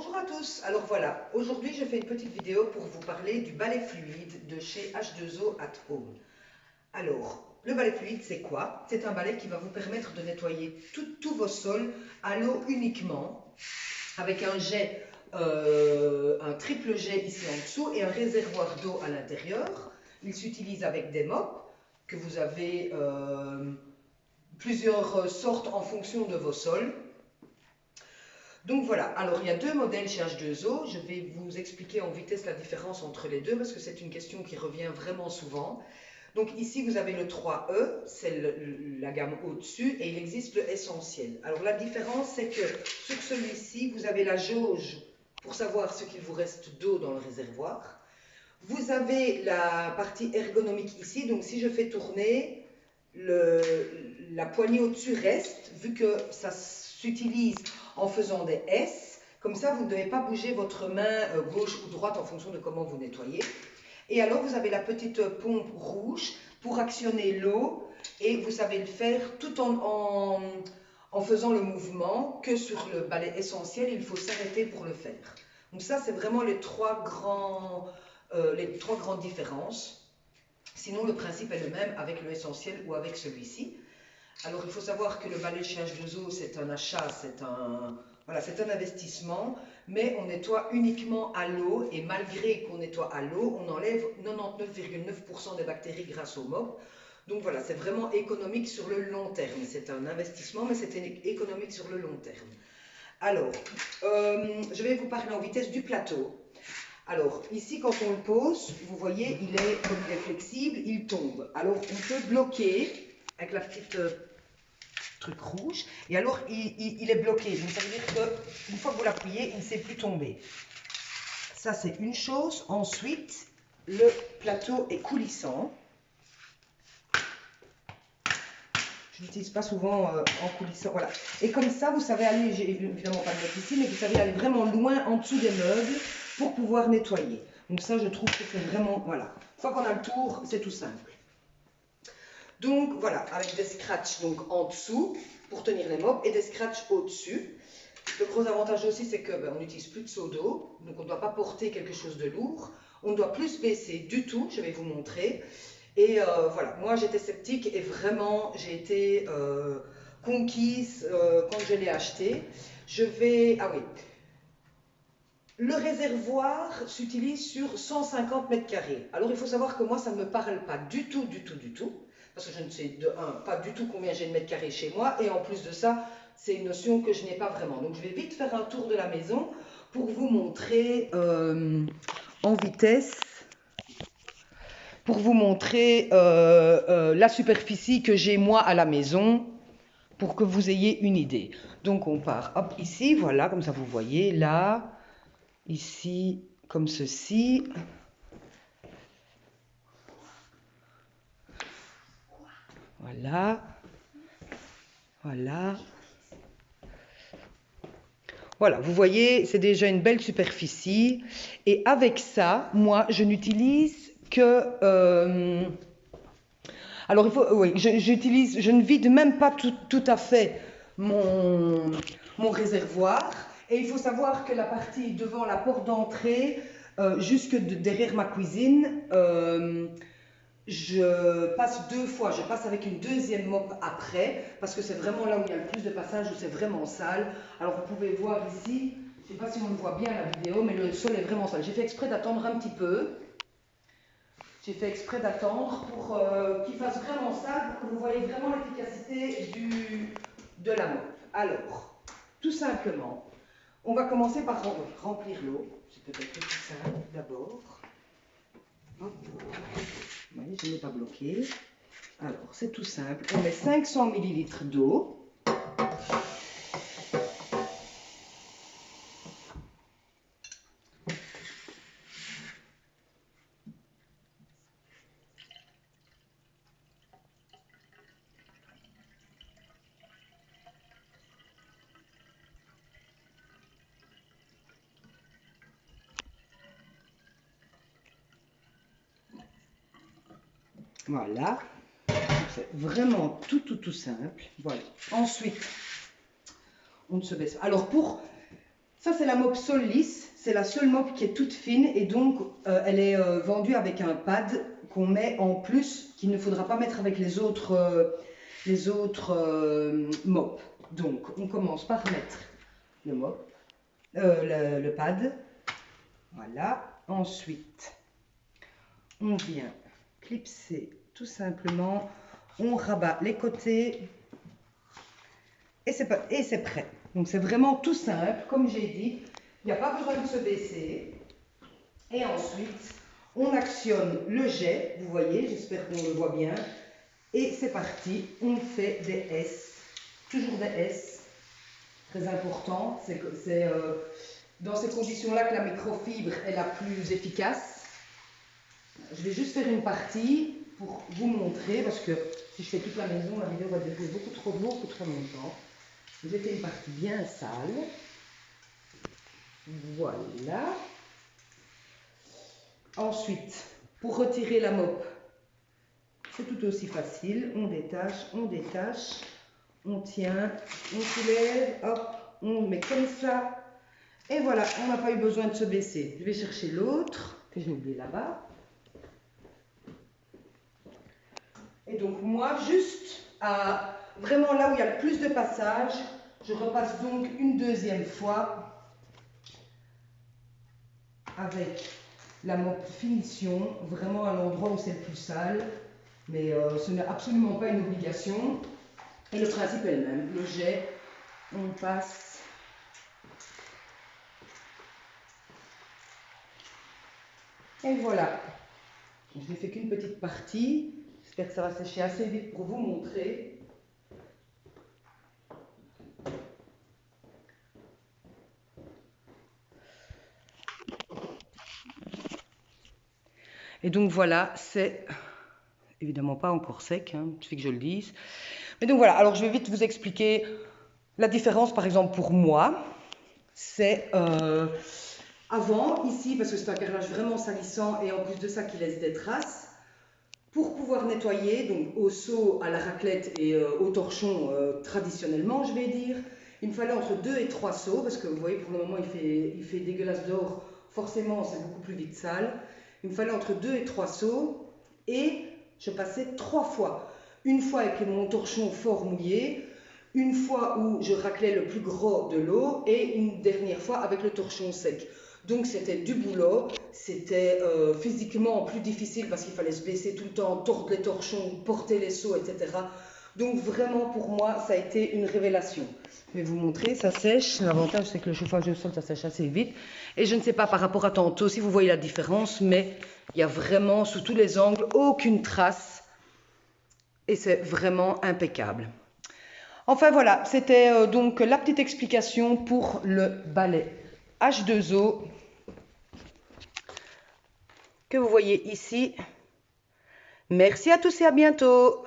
Bonjour à tous, alors voilà, aujourd'hui je fais une petite vidéo pour vous parler du balai fluide de chez H2O at Home. Alors, le balai fluide c'est quoi? C'est un balai qui va vous permettre de nettoyer tous vos sols à l'eau uniquement, avec un jet, un triple jet ici en dessous et un réservoir d'eau à l'intérieur. Il s'utilise avec des mops que vous avez plusieurs sortes en fonction de vos sols. Donc voilà, alors il y a deux modèles chez H2O, je vais vous expliquer en vitesse la différence entre les deux parce que c'est une question qui revient vraiment souvent. Donc ici vous avez le 3E, c'est la gamme au-dessus et il existe le essentiel. Alors la différence c'est que sur celui-ci vous avez la jauge pour savoir ce qu'il vous reste d'eau dans le réservoir. Vous avez la partie ergonomique ici, donc si je fais tourner, la poignée au-dessus reste, vu que ça s'utilise en faisant des S, comme ça vous ne devez pas bouger votre main gauche ou droite en fonction de comment vous nettoyez. Et alors vous avez la petite pompe rouge pour actionner l'eau et vous savez le faire tout en faisant le mouvement, que sur le balai essentiel il faut s'arrêter pour le faire. Donc ça c'est vraiment les trois grandes différences. Sinon, le principe est le même avec le essentiel ou avec celui-ci. Alors, il faut savoir que le balai chez H2O, c'est un achat, c'est un investissement, mais on nettoie uniquement à l'eau et malgré qu'on nettoie à l'eau, on enlève 99,9% des bactéries grâce au mop. Donc voilà, c'est vraiment économique sur le long terme. C'est un investissement, mais c'est économique sur le long terme. Alors, je vais vous parler en vitesse du plateau. Alors, ici, quand on le pose, vous voyez, comme il est flexible, il tombe. Alors, on peut bloquer avec la petite truc rouge. Et alors, il est bloqué. Donc, ça veut dire qu'une fois que vous l'appuyez, il ne sait plus tomber. Ça, c'est une chose. Ensuite, le plateau est coulissant. Je l'utilise pas souvent en coulissant. Voilà. Et comme ça, vous savez aller, j'ai évidemment pas de mettre ici, mais vous savez aller vraiment loin en dessous des meubles pour pouvoir nettoyer. Donc ça, je trouve que c'est vraiment, voilà. Une fois qu'on a le tour, c'est tout simple. Donc voilà, avec des scratchs donc, en dessous pour tenir les mops et des scratchs au-dessus. Le gros avantage aussi, c'est qu'on n'utilise plus de seau d'eau, donc on ne doit pas porter quelque chose de lourd. On ne doit plus se baisser du tout, je vais vous montrer. Et voilà, moi j'étais sceptique et vraiment j'ai été conquise quand je l'ai acheté. Ah oui, le réservoir s'utilise sur 150 mètres carrés. Alors il faut savoir que moi ça ne me parle pas du tout, parce que je ne sais de un, pas du tout combien j'ai de mètres carrés chez moi, et en plus de ça, c'est une notion que je n'ai pas vraiment. Donc je vais vite faire un tour de la maison pour vous montrer en vitesse, pour vous montrer la superficie que j'ai moi à la maison, pour que vous ayez une idée. Donc on part, hop, ici, voilà, comme ça vous voyez, là, ici, comme ceci. Voilà. Voilà. Voilà, vous voyez, c'est déjà une belle superficie. Et avec ça, moi, je n'utilise que... alors, oui, je ne vide même pas tout à fait mon réservoir. Et il faut savoir que la partie devant la porte d'entrée, jusque derrière ma cuisine, je passe deux fois, je passe avec une deuxième mop après, parce que c'est vraiment là où il y a le plus de passages, où c'est vraiment sale. Alors vous pouvez voir ici, je ne sais pas si on le voit bien à la vidéo, mais le sol est vraiment sale. J'ai fait exprès d'attendre un petit peu. J'ai fait exprès d'attendre pour qu'il fasse vraiment sale, pour que vous voyez vraiment l'efficacité de la mop. Alors, tout simplement, on va commencer par remplir l'eau. C'est peut-être plus simple d'abord. Hop. Vous voyez, je n'ai pas bloqué. Alors, c'est tout simple. On met 500 ml d'eau. Voilà. C'est vraiment tout simple. Voilà. Ensuite, on ne se baisse pas. Alors, Ça, c'est la mop Sol lisse. C'est la seule mop qui est toute fine et donc elle est vendue avec un pad qu'on met en plus, qu'il ne faudra pas mettre avec les autres mops. Donc, on commence par mettre le mop, le pad. Voilà. Ensuite, on vient clipser tout simplement. On rabat les côtés et c'est prêt. Donc, c'est vraiment tout simple. Comme j'ai dit, il n'y a pas besoin de se baisser. Et ensuite, on actionne le jet. Vous voyez, j'espère qu'on le voit bien. Et c'est parti. On fait des S. Toujours des S. Très important. C'est dans ces conditions-là que la microfibre est la plus efficace. Je vais juste faire une partie pour vous montrer, parce que si je fais toute la maison, la vidéo va durer beaucoup trop longtemps. J'ai fait une partie bien sale. Voilà. Ensuite, pour retirer la mop, c'est tout aussi facile. On détache, on tient, on soulève, hop, on met comme ça. Et voilà, on n'a pas eu besoin de se baisser. Je vais chercher l'autre, que j'ai oublié là-bas. Et donc moi, juste à vraiment là où il y a le plus de passage, je repasse donc une deuxième fois avec la mop finition, vraiment à l'endroit où c'est le plus sale. Mais ce n'est absolument pas une obligation. Et le principe est le même. Le jet, on passe. Et voilà. Je n'ai fait qu'une petite partie. J'espère que ça va sécher assez vite pour vous montrer. Et donc voilà, c'est évidemment pas encore sec, hein, il suffit que je le dise. Mais donc voilà, alors je vais vite vous expliquer la différence, par exemple pour moi. C'est avant, ici, parce que c'est un carrelage vraiment salissant et en plus de ça qui laisse des traces. Pour pouvoir nettoyer, donc au seau, à la raclette et au torchon traditionnellement, je vais dire, il me fallait entre 2 et 3 seaux, parce que vous voyez, pour le moment, il fait dégueulasse dehors, forcément, c'est beaucoup plus vite sale. Il me fallait entre 2 et 3 seaux, et je passais 3 fois. Une fois avec mon torchon fort mouillé, une fois où je raclais le plus gros de l'eau, et une dernière fois avec le torchon sec. Donc c'était du boulot, c'était physiquement plus difficile parce qu'il fallait se baisser tout le temps, tordre les torchons, porter les seaux, etc. Donc vraiment pour moi ça a été une révélation. Je vais vous montrer, ça sèche. L'avantage c'est que le chauffage au sol ça sèche assez vite. Et je ne sais pas par rapport à tantôt si vous voyez la différence, mais il y a vraiment sous tous les angles aucune trace. Et c'est vraiment impeccable. Enfin voilà, c'était donc la petite explication pour le balai H2O que vous voyez ici. Merci à tous et à bientôt.